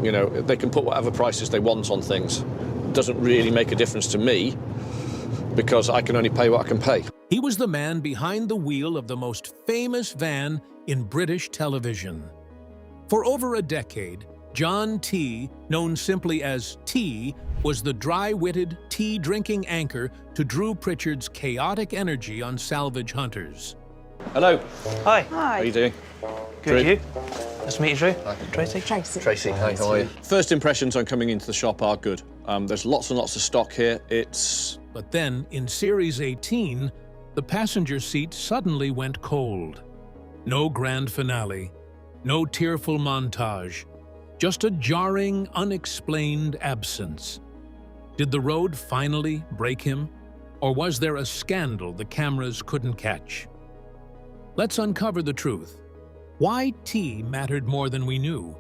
You know, they can put whatever prices they want on things. It doesn't really make a difference to me because I can only pay what I can pay. He was the man behind the wheel of the most famous van in British television. For over a decade, John T., known simply as T., was the dry-witted, tea-drinking anchor to Drew Pritchard's chaotic energy on Salvage Hunters. Hello. Hi. Hi. How are you doing? Good, Drew. you? Nice to meet you, Drew. Hi. Tracy? Tracy, hi, how are you? First impressions on coming into the shop are good. There's lots and lots of stock here. But then, in Series 18, the passenger seat suddenly went cold. No grand finale, no tearful montage, just a jarring, unexplained absence. Did the road finally break him? Or was there a scandal the cameras couldn't catch? Let's uncover the truth. Why T mattered more than we knew?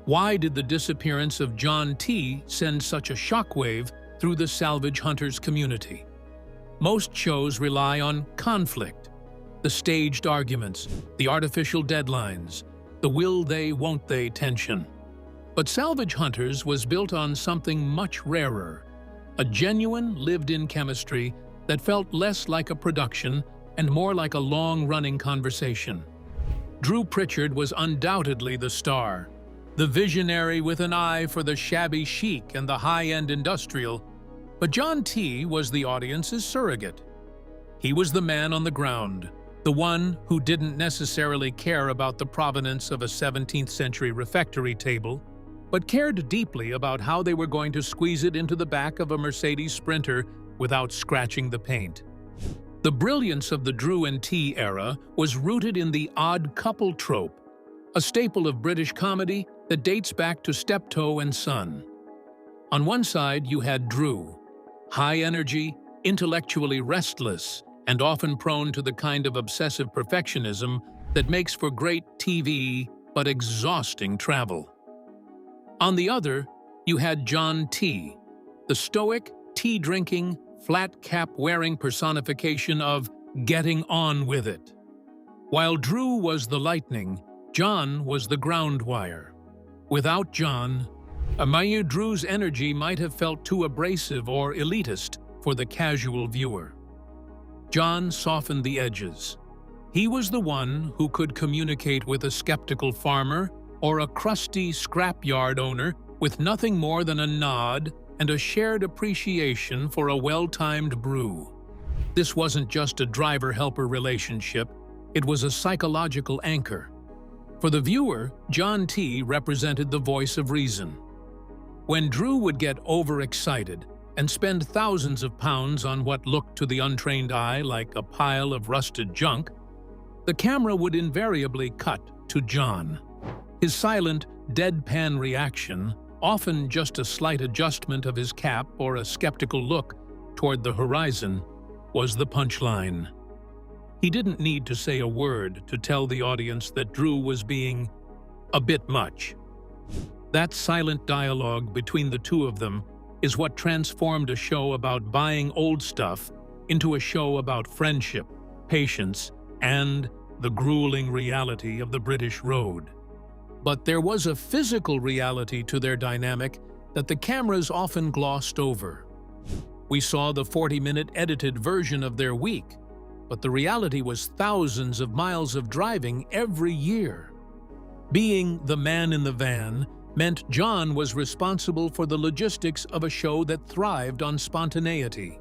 Why did the disappearance of John T send such a shockwave through the Salvage Hunters community? Most shows rely on conflict, the staged arguments, the artificial deadlines, the will they, won't they tension. But Salvage Hunters was built on something much rarer, a genuine lived-in chemistry that felt less like a production and more like a long-running conversation. Drew Pritchard was undoubtedly the star, the visionary with an eye for the shabby chic and the high-end industrial, but John T was the audience's surrogate. He was the man on the ground, the one who didn't necessarily care about the provenance of a 17th-century refectory table, but cared deeply about how they were going to squeeze it into the back of a Mercedes Sprinter without scratching the paint. The brilliance of the Drew and T era was rooted in the odd couple trope, a staple of British comedy that dates back to Steptoe and Son. On one side, you had Drew, high energy, intellectually restless, and often prone to the kind of obsessive perfectionism that makes for great TV but exhausting travel. On the other, you had John T., the stoic, tea-drinking, flat-cap-wearing personification of getting on with it. While Drew was the John was the ground wire. Without John, Drew's energy might have felt too abrasive or elitist for the casual viewer. John softened the edges. He was the one who could communicate with a skeptical farmer or a crusty scrapyard owner with nothing more than a nod and a shared appreciation for a well-timed brew. This wasn't just a driver-helper relationship, it was a psychological anchor. For the viewer, John T represented the voice of reason. When Drew would get overexcited and spend thousands of pounds on what looked to the untrained eye like a pile of rusted junk, the camera would invariably cut to John. His silent, deadpan reaction, often just a slight adjustment of his cap or a skeptical look toward the horizon, was the punchline. He didn't need to say a word to tell the audience that Drew was being a bit much. That silent dialogue between the two of them is what transformed a show about buying old stuff into a show about friendship, patience, and the grueling reality of the British road. But there was a physical reality to their dynamic that the cameras often glossed over. We saw the 40-minute edited version of their week, but the reality was thousands of miles of driving every year. Being the man in the van meant John was responsible for the logistics of a show that thrived on spontaneity.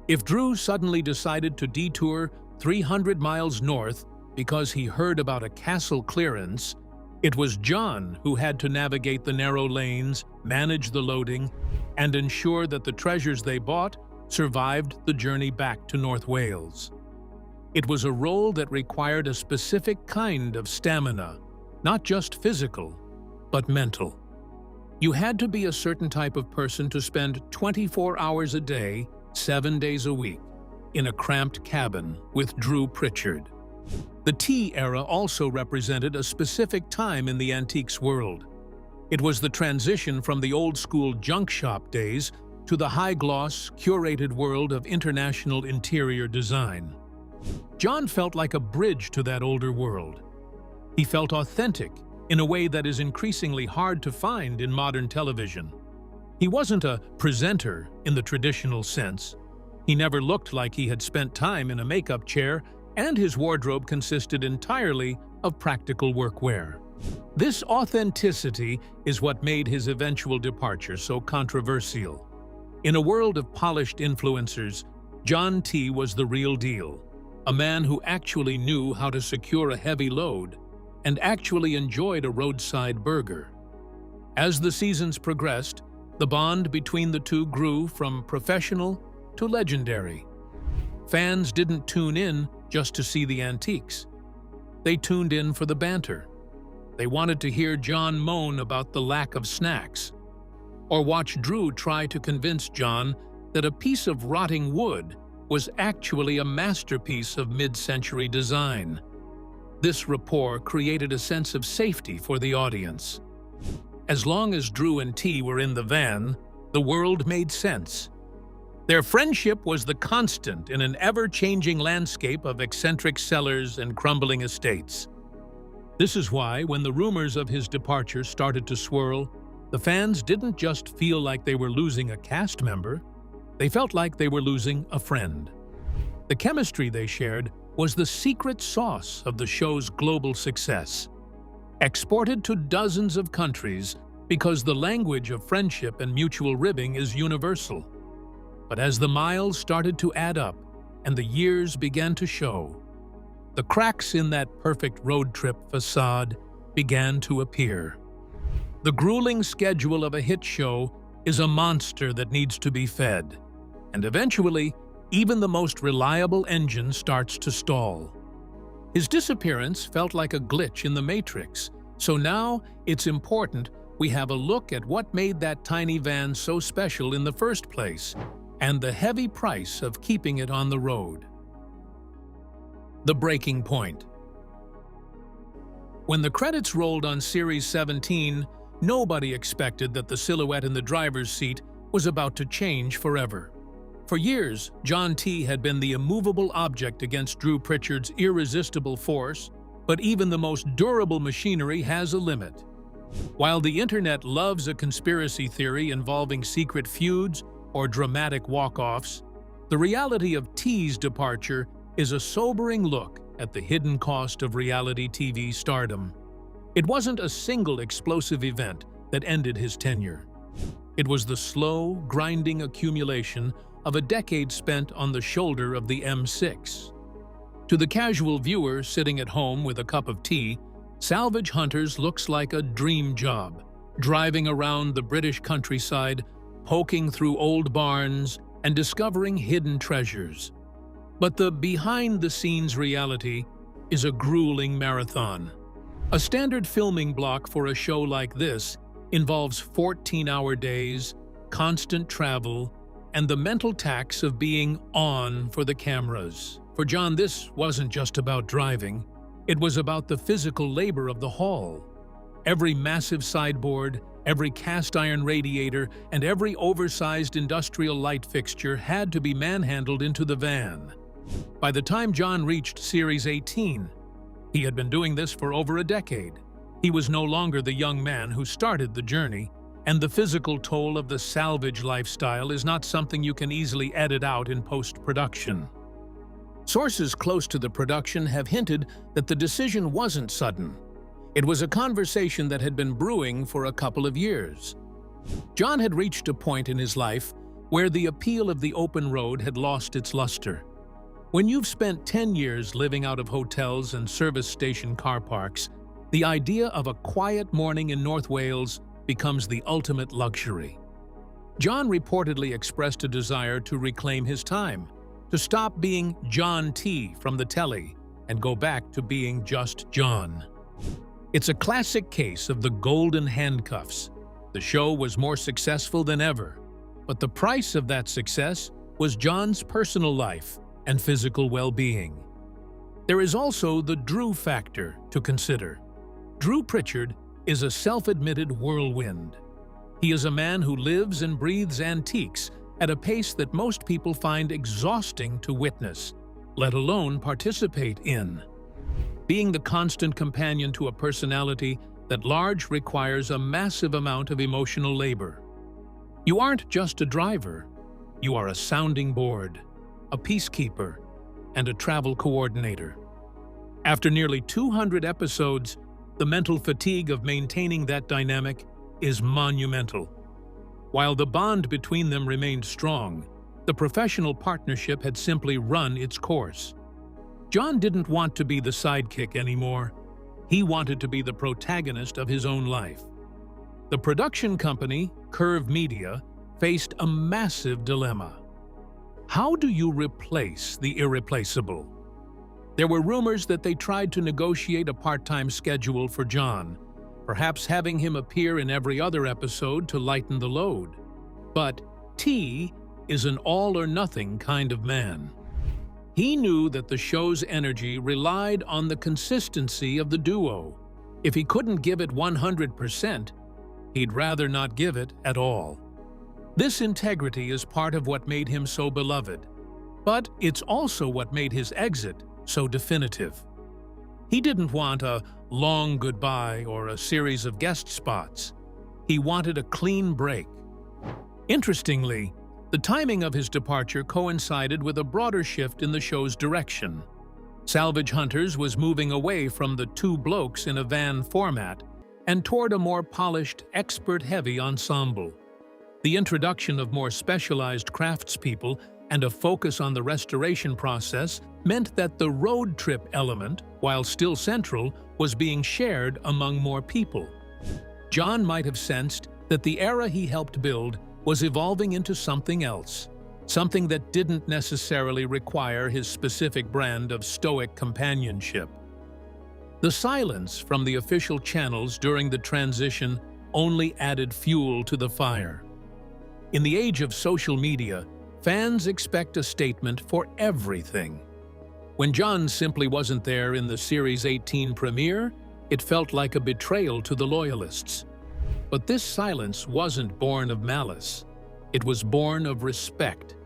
If Drew suddenly decided to detour 300 miles north because he heard about a castle clearance, it was John who had to navigate the narrow lanes, manage the loading, and ensure that the treasures they bought survived the journey back to North Wales. It was a role that required a specific kind of stamina, not just physical, but mental. You had to be a certain type of person to spend 24 hours a day, 7 days a week, in a cramped cabin with Drew Pritchard. The Tea era also represented a specific time in the antiques world. It was the transition from the old-school junk shop days to the high-gloss, curated world of international interior design. John felt like a bridge to that older world. He felt authentic, in a way that is increasingly hard to find in modern television. He wasn't a presenter in the traditional sense. He never looked like he had spent time in a makeup chair, and his wardrobe consisted entirely of practical workwear. This authenticity is what made his eventual departure so controversial. In a world of polished influencers, John T. was the real deal, a man who actually knew how to secure a heavy load and actually enjoyed a roadside burger. As the seasons progressed, the bond between the two grew from professional to legendary. Fans didn't tune in just to see the antiques. They tuned in for the banter. They wanted to hear John moan about the lack of snacks, or watch Drew try to convince John that a piece of rotting wood was actually a masterpiece of mid-century design. This rapport created a sense of safety for the audience. As long as Drew and T were in the van, the world made sense. Their friendship was the constant in an ever-changing landscape of eccentric cellars and crumbling estates. This is why, when the rumors of his departure started to swirl, the fans didn't just feel like they were losing a cast member, they felt like they were losing a friend. The chemistry they shared was the secret sauce of the show's global success. Exported to dozens of countries because the language of friendship and mutual ribbing is universal. But as the miles started to add up and the years began to show, the cracks in that perfect road trip facade began to appear. The grueling schedule of a hit show is a monster that needs to be fed, and eventually, even the most reliable engine starts to stall. His disappearance felt like a glitch in the Matrix, so now it's important we have a look at what made that tiny van so special in the first place, and the heavy price of keeping it on the road. The breaking point. When the credits rolled on Series 17, nobody expected that the silhouette in the driver's seat was about to change forever. For years, John T. had been the immovable object against Drew Pritchard's irresistible force, but even the most durable machinery has a limit. While the internet loves a conspiracy theory involving secret feuds or dramatic walk-offs, the reality of T's departure is a sobering look at the hidden cost of reality TV stardom. It wasn't a single explosive event that ended his tenure. It was the slow, grinding accumulation of a decade spent on the shoulder of the M6. To the casual viewer sitting at home with a cup of tea, Salvage Hunters looks like a dream job, driving around the British countryside, poking through old barns, and discovering hidden treasures. But the behind-the-scenes reality is a grueling marathon. A standard filming block for a show like this involves 14-hour days, constant travel, and the mental tax of being on for the cameras. For John, this wasn't just about driving. It was about the physical labor of the haul. Every massive sideboard, every cast-iron radiator, and every oversized industrial light fixture had to be manhandled into the van. By the time John reached Series 18, he had been doing this for over a decade. He was no longer the young man who started the journey, and the physical toll of the salvage lifestyle is not something you can easily edit out in post-production. Sources close to the production have hinted that the decision wasn't sudden. It was a conversation that had been brewing for a couple of years. John had reached a point in his life where the appeal of the open road had lost its luster. When you've spent 10 years living out of hotels and service station car parks, the idea of a quiet morning in North Wales becomes the ultimate luxury. John reportedly expressed a desire to reclaim his time, to stop being John T. from the telly and go back to being just John. It's a classic case of the golden handcuffs. The show was more successful than ever, but the price of that success was John's personal life and physical well-being. There is also the Drew factor to consider. Drew Pritchard is a self-admitted whirlwind. He is a man who lives and breathes antiques at a pace that most people find exhausting to witness, let alone participate in. Being the constant companion to a personality that large requires a massive amount of emotional labor. You aren't just a driver, you are a sounding board, a peacekeeper, and a travel coordinator. After nearly 200 episodes, the mental fatigue of maintaining that dynamic is monumental. While the bond between them remained strong, the professional partnership had simply run its course. John didn't want to be the sidekick anymore. He wanted to be the protagonist of his own life. The production company, Curve Media, faced a massive dilemma. How do you replace the irreplaceable? There were rumors that they tried to negotiate a part-time schedule for John, perhaps having him appear in every other episode to lighten the load. But T is an all-or-nothing kind of man. He knew that the show's energy relied on the consistency of the duo. If he couldn't give it 100%, he'd rather not give it at all. This integrity is part of what made him so beloved, but it's also what made his exit so definitive. He didn't want a long goodbye or a series of guest spots. He wanted a clean break. Interestingly, the timing of his departure coincided with a broader shift in the show's direction. Salvage Hunters was moving away from the two blokes in a van format and toward a more polished, expert-heavy ensemble. The introduction of more specialized craftspeople and a focus on the restoration process meant that the road trip element, while still central, was being shared among more people. John might have sensed that the era he helped build was evolving into something else, something that didn't necessarily require his specific brand of stoic companionship. The silence from the official channels during the transition only added fuel to the fire. In the age of social media, fans expect a statement for everything. When John simply wasn't there in the Series 18 premiere, it felt like a betrayal to the loyalists. But this silence wasn't born of malice. It was born of respect.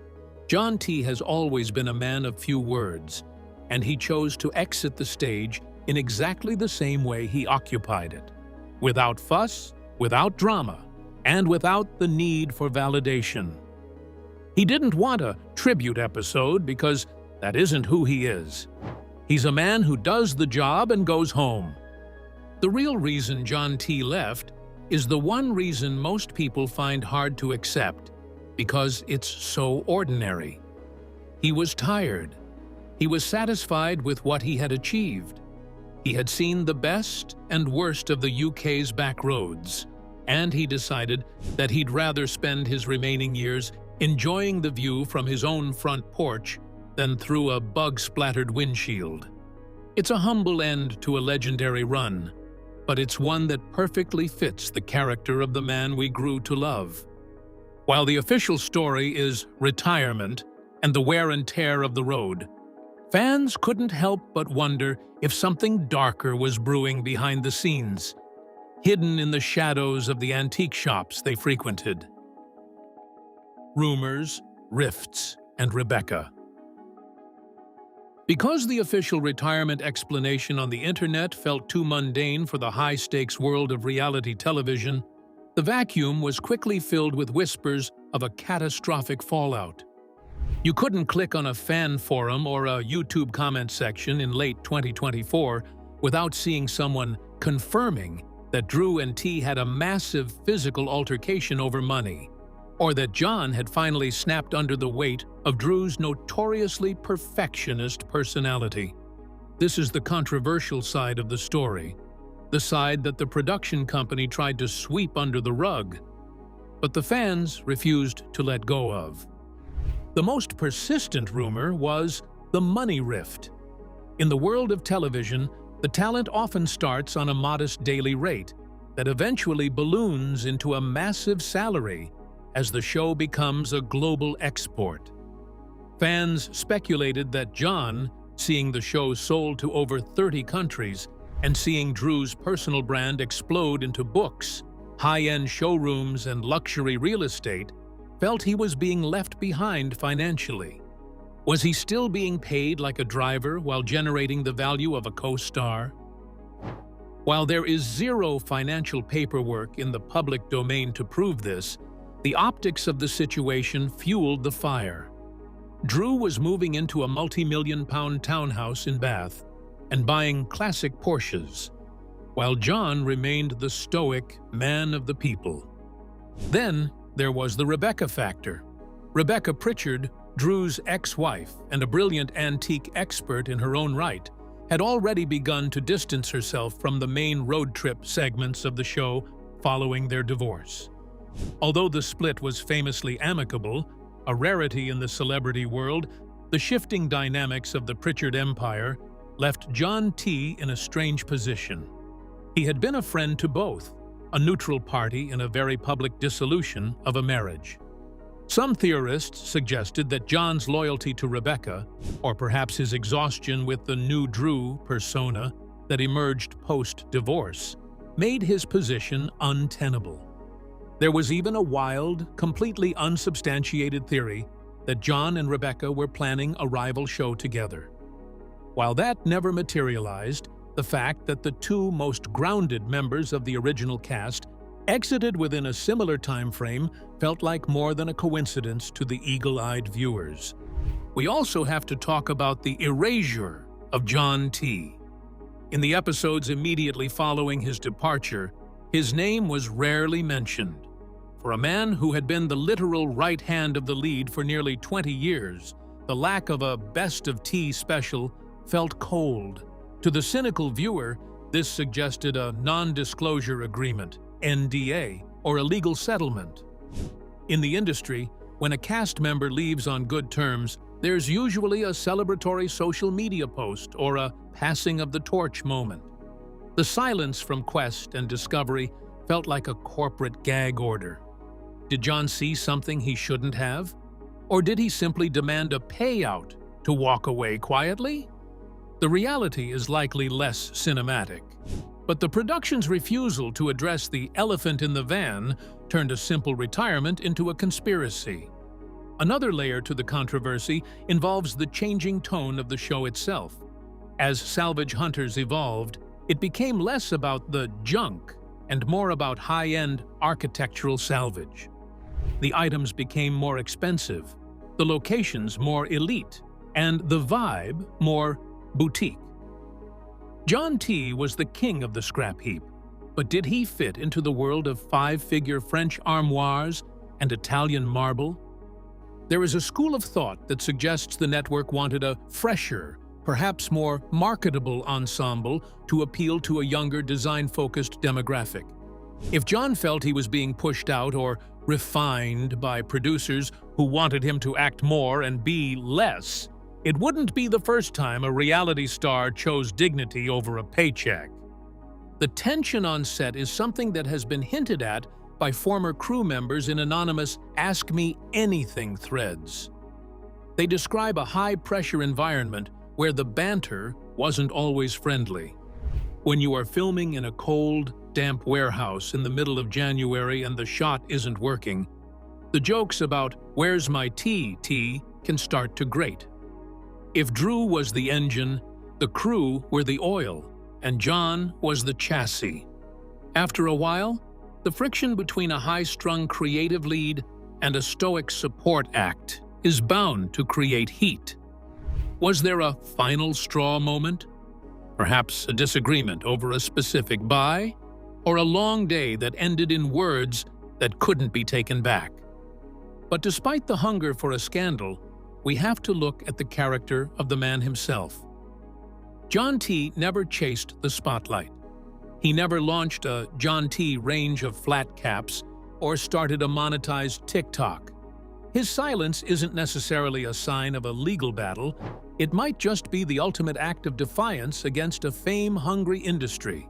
John T. has always been a man of few words, and he chose to exit the stage in exactly the same way he occupied it. Without fuss, without drama, and without the need for validation. He didn't want a tribute episode because that isn't who he is. He's a man who does the job and goes home. The real reason John T. left is the one reason most people find hard to accept, because it's so ordinary. He was tired. He was satisfied with what he had achieved. He had seen the best and worst of the UK's back roads, and he decided that he'd rather spend his remaining years enjoying the view from his own front porch than through a bug-splattered windshield. It's a humble end to a legendary run, but it's one that perfectly fits the character of the man we grew to love. While the official story is retirement and the wear and tear of the road, fans couldn't help but wonder if something darker was brewing behind the scenes, hidden in the shadows of the antique shops they frequented. Rumors, rifts, and Rebecca. Because the official retirement explanation on the internet felt too mundane for the high-stakes world of reality television, the vacuum was quickly filled with whispers of a catastrophic fallout. You couldn't click on a fan forum or a YouTube comment section in late 2024 without seeing someone confirming that Drew and T had a massive physical altercation over money, or that John had finally snapped under the weight of Drew's notoriously perfectionist personality. This is the controversial side of the story, the side that the production company tried to sweep under the rug, but the fans refused to let go of. The most persistent rumor was the money rift. In the world of television, the talent often starts on a modest daily rate that eventually balloons into a massive salary as the show becomes a global export. Fans speculated that John, seeing the show sold to over 30 countries and seeing Drew's personal brand explode into books, high-end showrooms, and luxury real estate, felt he was being left behind financially. Was he still being paid like a driver while generating the value of a co-star? While there is zero financial paperwork in the public domain to prove this, the optics of the situation fueled the fire. Drew was moving into a multi-million-pound townhouse in Bath and buying classic Porsches, while John remained the stoic man of the people. Then there was the Rebecca factor. Rebecca Pritchard, Drew's ex-wife and a brilliant antique expert in her own right, had already begun to distance herself from the main road trip segments of the show following their divorce. Although the split was famously amicable, a rarity in the celebrity world, the shifting dynamics of the Pritchard empire left John T. in a strange position. He had been a friend to both, a neutral party in a very public dissolution of a marriage. Some theorists suggested that John's loyalty to Rebecca, or perhaps his exhaustion with the new Drew persona that emerged post-divorce, made his position untenable. There was even a wild, completely unsubstantiated theory that John and Rebecca were planning a rival show together. While that never materialized, the fact that the two most grounded members of the original cast exited within a similar time frame felt like more than a coincidence to the eagle-eyed viewers. We also have to talk about the erasure of John T. In the episodes immediately following his departure, his name was rarely mentioned. For a man who had been the literal right hand of the lead for nearly 20 years, the lack of a Best of T special felt cold. To the cynical viewer, this suggested a non-disclosure agreement, NDA, or a legal settlement. In the industry, when a cast member leaves on good terms, there's usually a celebratory social media post or a passing of the torch moment. The silence from Quest and Discovery felt like a corporate gag order. Did John see something he shouldn't have? Or did he simply demand a payout to walk away quietly? The reality is likely less cinematic, but the production's refusal to address the elephant in the van turned a simple retirement into a conspiracy. Another layer to the controversy involves the changing tone of the show itself. As Salvage Hunters evolved, it became less about the junk and more about high-end architectural salvage. The items became more expensive, the locations more elite, and the vibe more boutique. John T. was the king of the scrap heap, but did he fit into the world of five-figure French armoires and Italian marble? There is a school of thought that suggests the network wanted a fresher, perhaps more marketable ensemble to appeal to a younger, design-focused demographic. If John felt he was being pushed out or refined by producers who wanted him to act more and be less, it wouldn't be the first time a reality star chose dignity over a paycheck. The tension on set is something that has been hinted at by former crew members in anonymous Ask Me Anything threads. They describe a high-pressure environment where the banter wasn't always friendly. When you are filming in a cold, damp warehouse in the middle of January and the shot isn't working, the jokes about "Where's my tea, T?" can start to grate. If Drew was the engine, the crew were the oil, and John was the chassis. After a while, the friction between a high-strung creative lead and a stoic support act is bound to create heat. Was there a final straw moment? Perhaps a disagreement over a specific buy? Or a long day that ended in words that couldn't be taken back? But despite the hunger for a scandal, we have to look at the character of the man himself. John T. never chased the spotlight. He never launched a John T. range of flat caps or started a monetized TikTok. His silence isn't necessarily a sign of a legal battle. It might just be the ultimate act of defiance against a fame-hungry industry.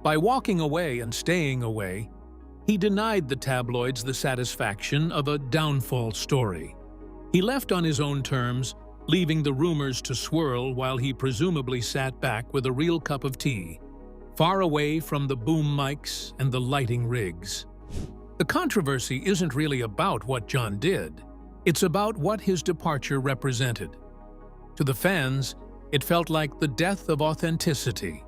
By walking away and staying away, he denied the tabloids the satisfaction of a downfall story. He left on his own terms, leaving the rumors to swirl while he presumably sat back with a real cup of tea, far away from the boom mics and the lighting rigs. The controversy isn't really about what John did. It's about what his departure represented. To the fans, it felt like the death of authenticity.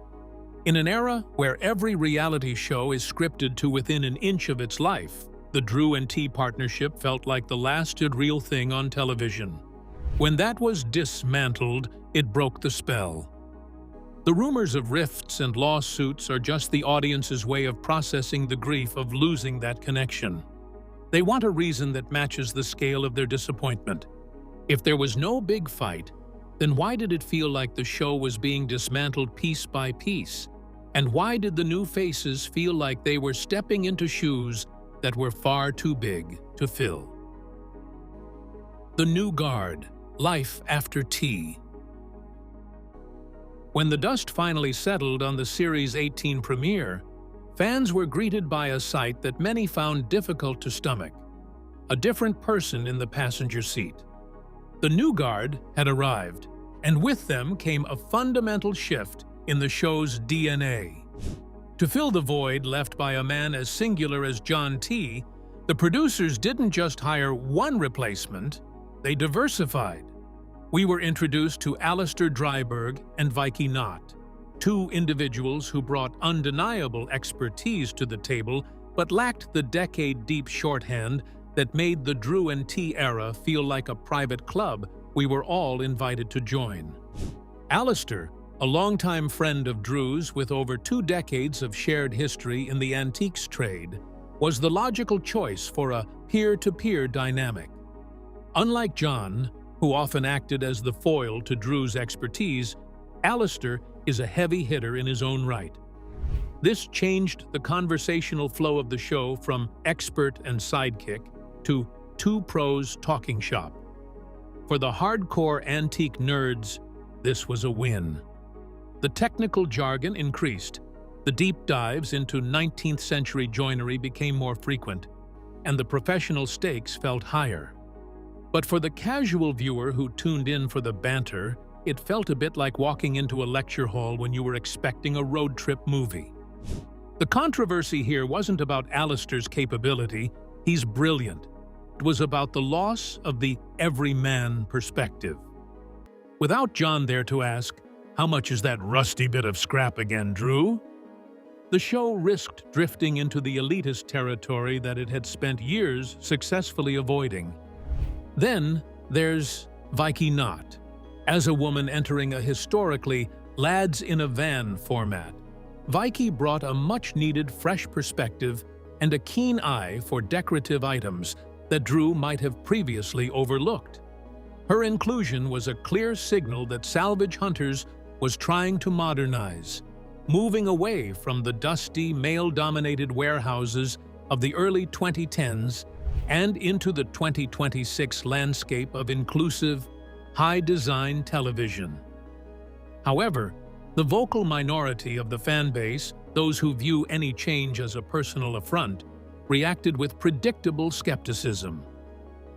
In an era where every reality show is scripted to within an inch of its life, the Drew and T partnership felt like the last real thing on television. When that was dismantled, it broke the spell. The rumors of rifts and lawsuits are just the audience's way of processing the grief of losing that connection. They want a reason that matches the scale of their disappointment. If there was no big fight, then why did it feel like the show was being dismantled piece by piece? And why did the new faces feel like they were stepping into shoes that were far too big to fill? The New Guard, Life After T. When the dust finally settled on the Series 18 premiere, fans were greeted by a sight that many found difficult to stomach: a different person in the passenger seat. The New Guard had arrived, and with them came a fundamental shift in the show's DNA. To fill the void left by a man as singular as John T., the producers didn't just hire one replacement, they diversified. We were introduced to Alistair Dryberg and Vicky Knott, two individuals who brought undeniable expertise to the table but lacked the decade-deep shorthand that made the Drew and T era feel like a private club we were all invited to join. Alistair, a longtime friend of Drew's with over 2 decades of shared history in the antiques trade, was the logical choice for a peer-to-peer dynamic. Unlike John, who often acted as the foil to Drew's expertise, Alistair is a heavy hitter in his own right. This changed the conversational flow of the show from expert and sidekick to two pros talking shop. For the hardcore antique nerds, this was a win. The technical jargon increased, the deep dives into 19th century joinery became more frequent, and the professional stakes felt higher. But for the casual viewer who tuned in for the banter, it felt a bit like walking into a lecture hall when you were expecting a road trip movie. The controversy here wasn't about Alistair's capability, he's brilliant. It was about the loss of the everyman perspective. Without John there to ask, "How much is that rusty bit of scrap again, Drew?" the show risked drifting into the elitist territory that it had spent years successfully avoiding. Then there's Vicky Knott. As a woman entering a historically lads-in-a-van format, Vicky brought a much-needed fresh perspective and a keen eye for decorative items that Drew might have previously overlooked. Her inclusion was a clear signal that Salvage Hunters was trying to modernize, moving away from the dusty, male-dominated warehouses of the early 2010s and into the 2026 landscape of inclusive, high-design television. However, the vocal minority of the fan base, those who view any change as a personal affront, reacted with predictable skepticism.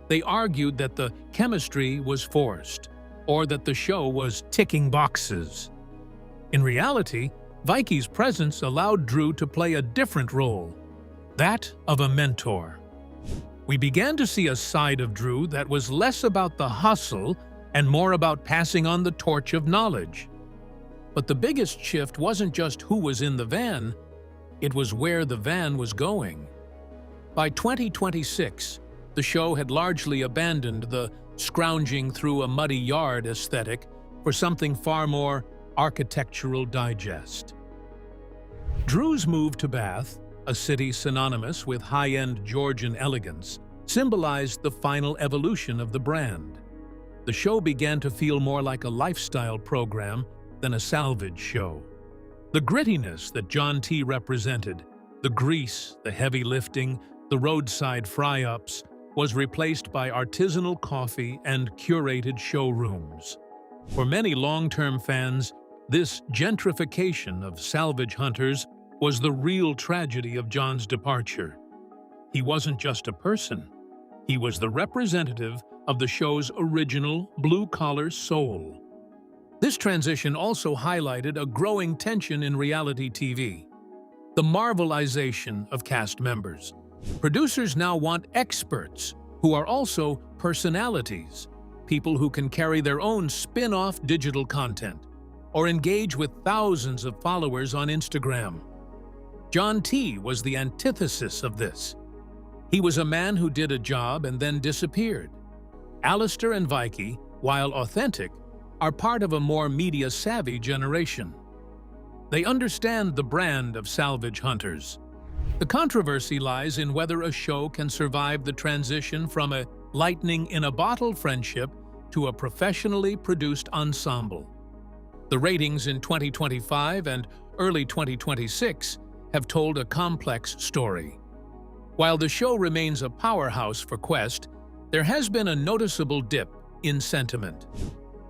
They argued that the chemistry was forced, or that the show was ticking boxes. In reality, Vicky's presence allowed Drew to play a different role, that of a mentor. We began to see a side of Drew that was less about the hustle and more about passing on the torch of knowledge. But the biggest shift wasn't just who was in the van, it was where the van was going. By 2026, the show had largely abandoned the scrounging through a muddy yard aesthetic for something far more architectural digest. Drew's move to Bath, a city synonymous with high-end Georgian elegance, symbolized the final evolution of the brand. The show began to feel more like a lifestyle program than a salvage show. The grittiness that John T. represented, the grease, the heavy lifting, the roadside fry-ups, was replaced by artisanal coffee and curated showrooms. For many long-term fans, this gentrification of Salvage Hunters was the real tragedy of John's departure. He wasn't just a person. He was the representative of the show's original blue-collar soul. This transition also highlighted a growing tension in reality TV: the Marvelization of cast members. Producers now want experts who are also personalities, people who can carry their own spin-off digital content. or engage with thousands of followers on Instagram. John T. was the antithesis of this. He was a man who did a job and then disappeared. Alistair and Vicky, while authentic, are part of a more media-savvy generation. They understand the brand of Salvage Hunters. The controversy lies in whether a show can survive the transition from a lightning-in-a-bottle friendship to a professionally produced ensemble. The ratings in 2025 and early 2026 have told a complex story. While the show remains a powerhouse for Quest, there has been a noticeable dip in sentiment.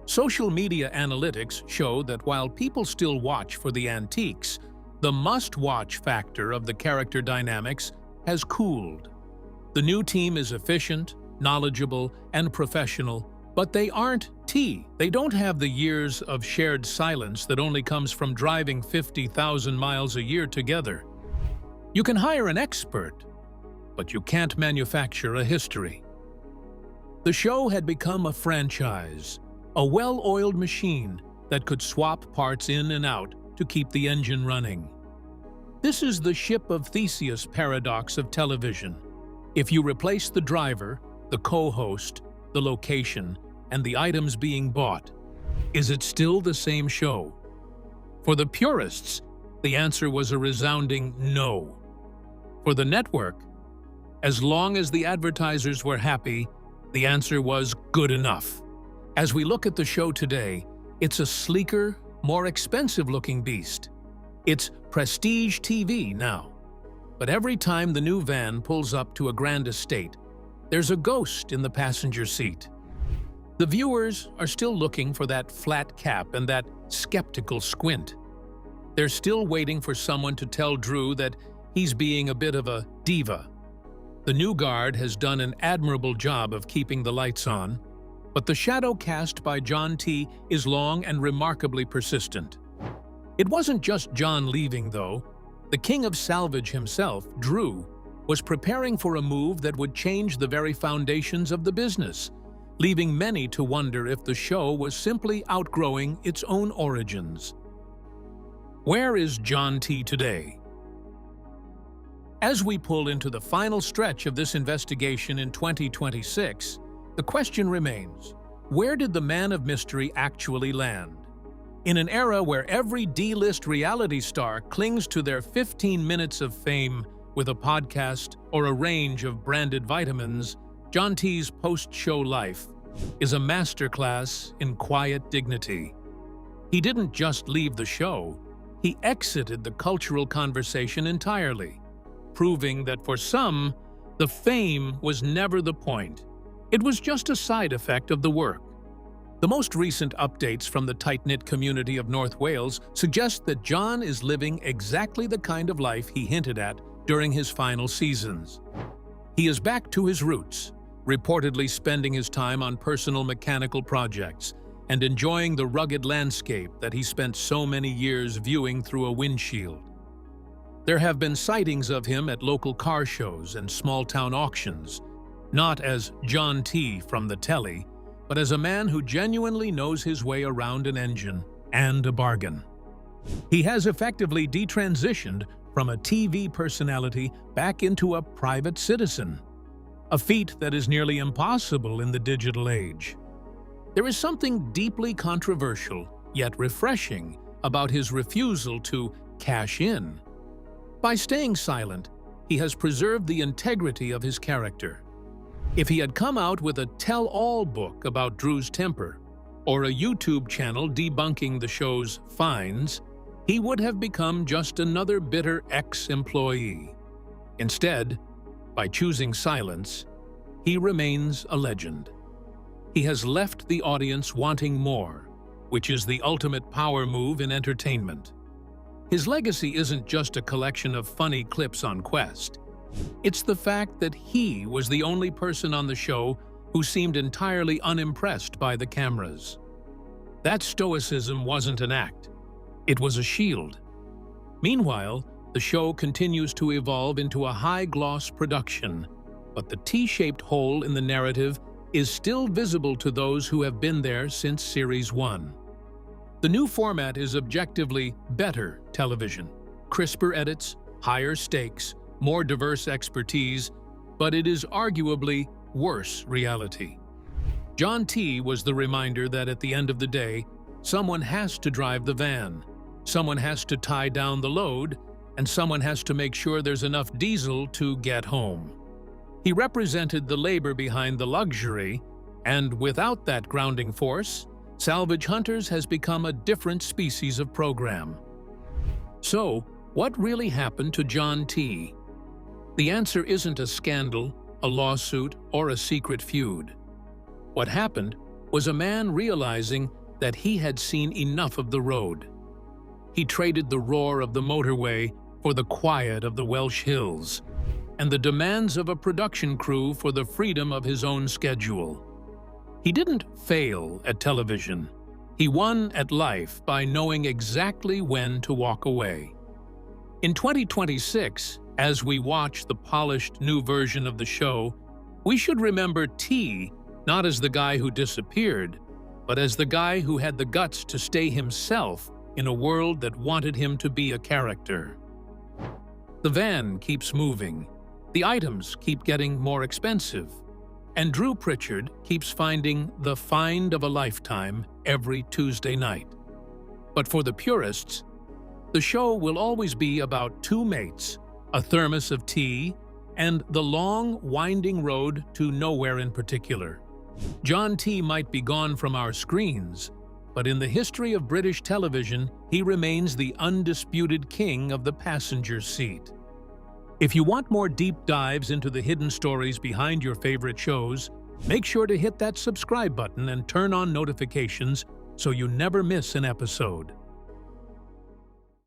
Social media analytics show that while people still watch for the antiques, the must-watch factor of the character dynamics has cooled. The new team is efficient, knowledgeable, and professional, but they aren't T. They don't have the years of shared silence that only comes from driving 50,000 miles a year together. You can hire an expert, but you can't manufacture a history. The show had become a franchise, a well-oiled machine that could swap parts in and out to keep the engine running. This is the ship of Theseus paradox of television. If you replace the driver, the co-host, the location, and the items being bought, is it still the same show? For the purists, the answer was a resounding no. For the network, as long as the advertisers were happy, the answer was good enough. As we look at the show today, it's a sleeker, more expensive-looking beast. It's prestige TV now. But every time the new van pulls up to a grand estate, there's a ghost in the passenger seat. The viewers are still looking for that flat cap and that skeptical squint. They're still waiting for someone to tell Drew that he's being a bit of a diva. The new guard has done an admirable job of keeping the lights on, but the shadow cast by John T. is long and remarkably persistent. It wasn't just John leaving, though. The king of salvage himself, Drew, was preparing for a move that would change the very foundations of the business, leaving many to wonder if the show was simply outgrowing its own origins. Where is John T. today? As we pull into the final stretch of this investigation in 2026, the question remains, where did the man of mystery actually land? In an era where every D-list reality star clings to their 15 minutes of fame with a podcast or a range of branded vitamins, John T.'s post-show life is a masterclass in quiet dignity. He didn't just leave the show, he exited the cultural conversation entirely, proving that for some, the fame was never the point. It was just a side effect of the work. The most recent updates from the tight-knit community of North Wales suggest that John is living exactly the kind of life he hinted at during his final seasons. He is back to his roots, reportedly spending his time on personal mechanical projects and enjoying the rugged landscape that he spent so many years viewing through a windshield. There have been sightings of him at local car shows and small-town auctions, not as John T. from the telly, but as a man who genuinely knows his way around an engine and a bargain. He has effectively detransitioned from a TV personality back into a private citizen, a feat that is nearly impossible in the digital age. There is something deeply controversial, yet refreshing, about his refusal to cash in. By staying silent, he has preserved the integrity of his character. If he had come out with a tell-all book about Drew's temper, or a YouTube channel debunking the show's finds, he would have become just another bitter ex-employee. Instead, by choosing silence, he remains a legend. He has left the audience wanting more, which is the ultimate power move in entertainment. His legacy isn't just a collection of funny clips on Quest. It's the fact that he was the only person on the show who seemed entirely unimpressed by the cameras. That stoicism wasn't an act. It was a shield. Meanwhile, the show continues to evolve into a high-gloss production, but the T-shaped hole in the narrative is still visible to those who have been there since Series 1. The new format is objectively better television. Crisper edits, higher stakes, more diverse expertise, but it is arguably worse reality. John T. was the reminder that at the end of the day, someone has to drive the van, someone has to tie down the load, and someone has to make sure there's enough diesel to get home. He represented the labor behind the luxury, and without that grounding force, Salvage Hunters has become a different species of program. So, what really happened to John T? The answer isn't a scandal, a lawsuit, or a secret feud. What happened was a man realizing that he had seen enough of the road. He traded the roar of the motorway for the quiet of the Welsh hills, and the demands of a production crew for the freedom of his own schedule. He didn't fail at television. He won at life by knowing exactly when to walk away. In 2026, as we watch the polished new version of the show, we should remember T not as the guy who disappeared, but as the guy who had the guts to stay himself in a world that wanted him to be a character. The van keeps moving, the items keep getting more expensive, and Drew Pritchard keeps finding the find of a lifetime every Tuesday night. But for the purists, the show will always be about two mates, a thermos of tea, and the long, winding road to nowhere in particular. John T. might be gone from our screens, but in the history of British television, he remains the undisputed king of the passenger seat. If you want more deep dives into the hidden stories behind your favorite shows, make sure to hit that subscribe button and turn on notifications so you never miss an episode.